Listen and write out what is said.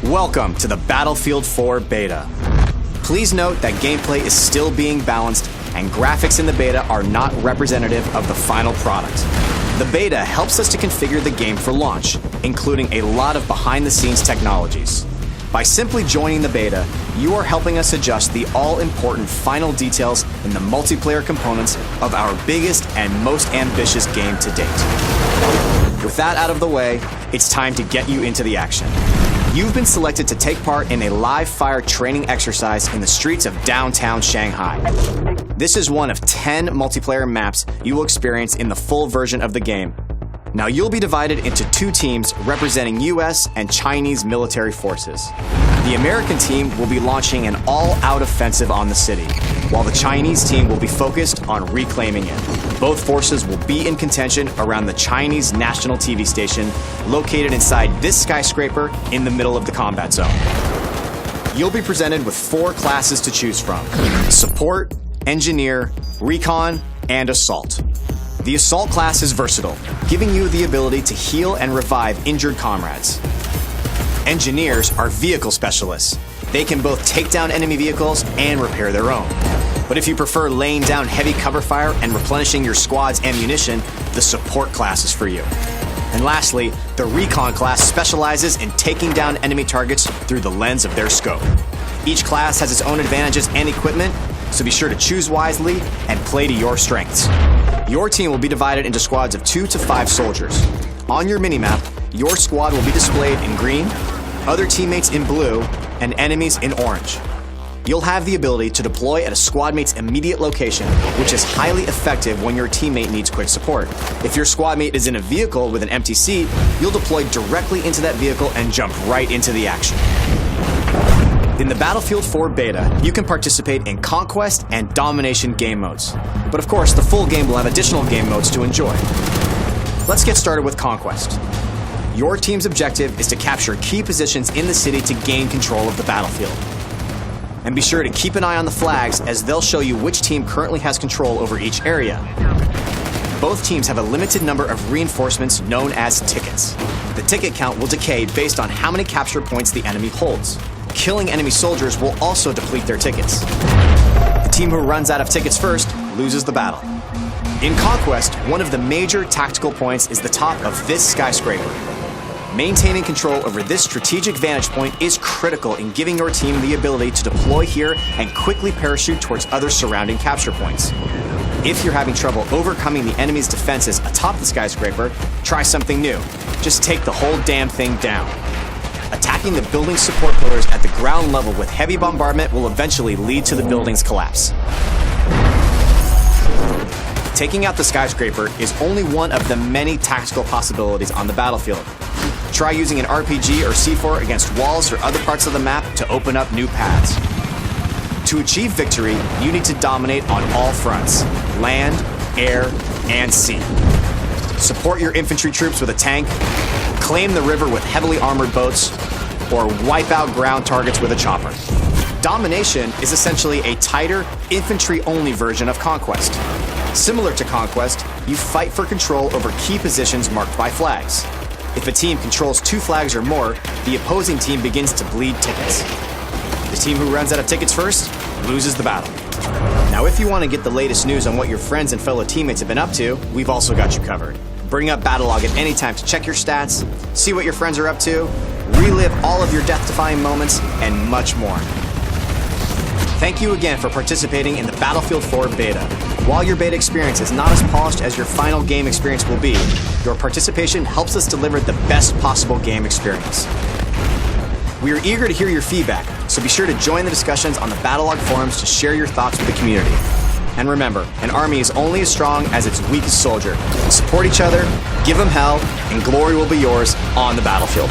Welcome to the Battlefield 4 Beta. Please note that gameplay is still being balanced and graphics in the beta are not representative of the final product. The beta helps us to configure the game for launch, including a lot of behind-the-scenes technologies. By simply joining the beta, you are helping us adjust the all-important final details in the multiplayer components of our biggest and most ambitious game to date. With that out of the way, it's time to get you into the action. You've been selected to take part in a live-fire training exercise in the streets of downtown Shanghai. This is one of 10 multiplayer maps you will experience in the full version of the game. Now you'll be divided into two teams representing US and Chinese military forces. The American team will be launching an all-out offensive on the city, while the Chinese team will be focused on reclaiming it. Both forces will be in contention around the Chinese national TV station located inside this skyscraper in the middle of the combat zone. You'll be presented with 4 classes to choose from: Support, Engineer, Recon, and Assault. The Assault class is versatile, giving you the ability to heal and revive injured comrades. Engineers are vehicle specialists. They can both take down enemy vehicles and repair their own. But if you prefer laying down heavy cover fire and replenishing your squad's ammunition, the Support class is for you. And lastly, the Recon class specializes in taking down enemy targets through the lens of their scope. Each class has its own advantages and equipment, so be sure to choose wisely and play to your strengths. Your team will be divided into squads of 2 to 5 soldiers. On your minimap, your squad will be displayed in green, other teammates in blue, and enemies in orange. You'll have the ability to deploy at a squad mate's immediate location, which is highly effective when your teammate needs quick support. If your squad mate is in a vehicle with an empty seat, you'll deploy directly into that vehicle and jump right into the action. In the Battlefield 4 Beta, you can participate in Conquest and Domination game modes. But of course, the full game will have additional game modes to enjoy. Let's get started with Conquest. Your team's objective is to capture key positions in the city to gain control of the battlefield. And be sure to keep an eye on the flags, as they'll show you which team currently has control over each area. Both teams have a limited number of reinforcements known as tickets. The ticket count will decay based on how many capture points the enemy holds. Killing enemy soldiers will also deplete their tickets. The team who runs out of tickets first loses the battle. In Conquest, one of the major tactical points is the top of this skyscraper. Maintaining control over this strategic vantage point is critical in giving your team the ability to deploy here and quickly parachute towards other surrounding capture points. If you're having trouble overcoming the enemy's defenses atop the skyscraper, try something new. Just take the whole damn thing down. Attacking the building's support pillars at the ground level with heavy bombardment will eventually lead to the building's collapse. Taking out the skyscraper is only one of the many tactical possibilities on the battlefield. Try using an RPG or C4 against walls or other parts of the map to open up new paths. To achieve victory, you need to dominate on all fronts: land, air, and sea. Support your infantry troops with a tank, claim the river with heavily armored boats, or wipe out ground targets with a chopper. Domination is essentially a tighter, infantry-only version of Conquest. Similar to Conquest, you fight for control over key positions marked by flags. If a team controls 2 flags or more, the opposing team begins to bleed tickets. The team who runs out of tickets first loses the battle. Now, if you want to get the latest news on what your friends and fellow teammates have been up to, we've also got you covered. Bring up Battlelog at any time to check your stats, see what your friends are up to, relive all of your death-defying moments, and much more. Thank you again for participating in the Battlefield 4 Beta. While your beta experience is not as polished as your final game experience will be, your participation helps us deliver the best possible game experience. We are eager to hear your feedback, so be sure to join the discussions on the Battlelog forums to share your thoughts with the community. And remember, an army is only as strong as its weakest soldier. Support each other, give them hell, and glory will be yours on the battlefield.